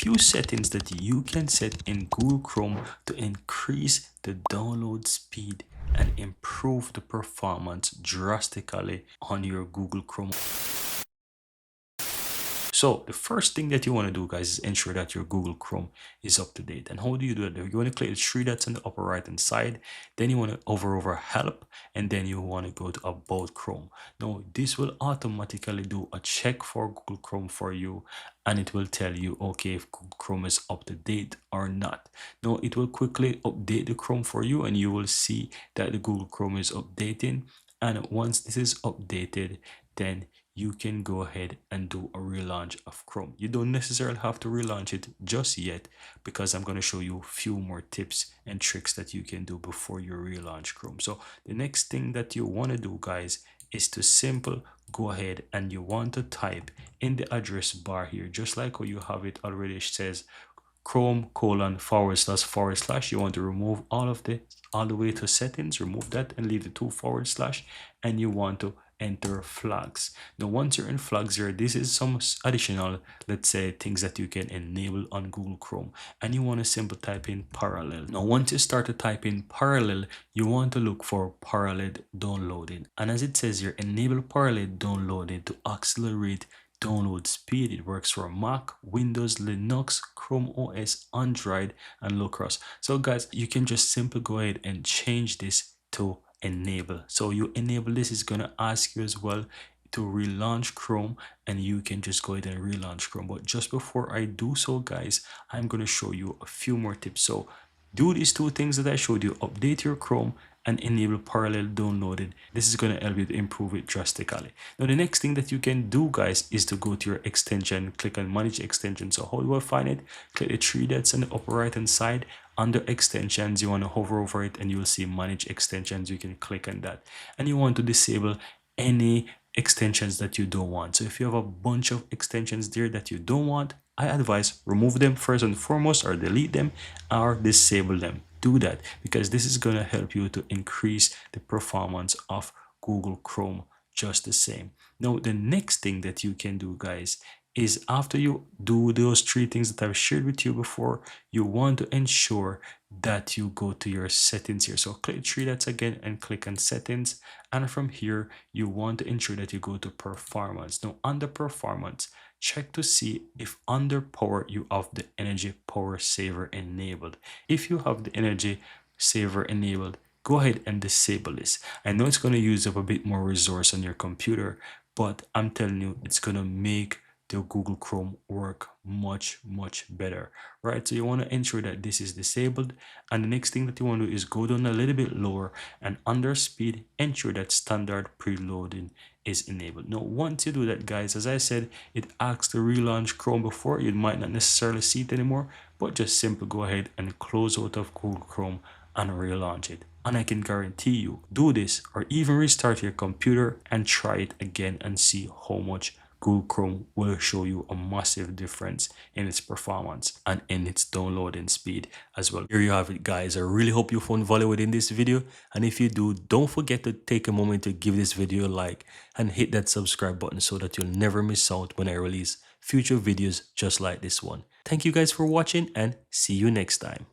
few settings that you can set in Google Chrome to increase the download speed and improve the performance drastically on your Google Chrome. So the first thing that you want to do, guys, is ensure that your Google Chrome is up to date. And how do you do that? You want to click the three dots on the upper right hand side. Then you want to hover over help, and then you want to go to about Chrome. Now this will automatically do a check for Google Chrome for you, and it will tell you, okay, if Google Chrome is up to date or not. Now it will quickly update the Chrome for you, and you will see that the Google Chrome is updating. And once this is updated, then you can go ahead and do a relaunch of Chrome. You don't necessarily have to relaunch it just yet, because I'm going to show you a few more tips and tricks that you can do before you relaunch Chrome. So the next thing that you want to do, guys, is to simple go ahead and you want to type in the address bar here, just like how you have it already. It says Chrome : / / You want to remove all the way to settings, remove that and leave the 2 / and you want to enter flags. Now once you're in flags here, this is some additional, let's say, things that you can enable on Google Chrome, and you want to simply type in parallel. Now once you start to type in parallel, you want to look for parallel downloading, and as it says here, enable parallel downloading to accelerate download speed. It works for Mac, Windows, Linux, Chrome OS, Android, and Locros. So guys, you can just simply go ahead and change this to enable. So you enable this, is going to ask you as well to relaunch Chrome, and you can just go ahead and relaunch Chrome. But just before I do so, guys, I'm going to show you a few more tips. So do these two things that I showed you: update your Chrome and enable parallel downloading. This is going to help you to improve it drastically. Now the next thing that you can do, guys, is to go to your extension, click on manage extension. So how do I find it? Click the three dots on the upper right hand side. Under extensions, you want to hover over it and you will see manage extensions. You can click on that, and you want to disable any extensions that you don't want. So if you have a bunch of extensions there that you don't want, I advise remove them first and foremost, or delete them or disable them. Do that, because this is going to help you to increase the performance of Google Chrome just the same. Now the next thing that you can do, guys, is after you do those three things that I've shared with you before, you want to ensure that you go to your settings here. So click three dots again and click on settings, and from here you want to ensure that you go to performance. Now under performance, check to see if under power you have the energy power saver enabled. If you have the energy saver enabled, go ahead and disable this. I know it's going to use up a bit more resource on your computer, but I'm telling you, it's going to make the Google Chrome work much better, right? So you want to ensure that this is disabled, and the next thing that you want to do is go down a little bit lower, and under speed, ensure that standard preloading is enabled. Now once you do that, guys, as I said, it asks to relaunch Chrome before. You might not necessarily see it anymore, but just simply go ahead and close out of Google Chrome and relaunch it. And I can guarantee you, do this or even restart your computer and try it again and see how much Google Chrome will show you a massive difference in its performance and in its downloading speed as well. Here you have it, guys. I really hope you found value within this video, and if you do, don't forget to take a moment to give this video a like and hit that subscribe button so that you'll never miss out when I release future videos just like this one. Thank you guys for watching, and see you next time.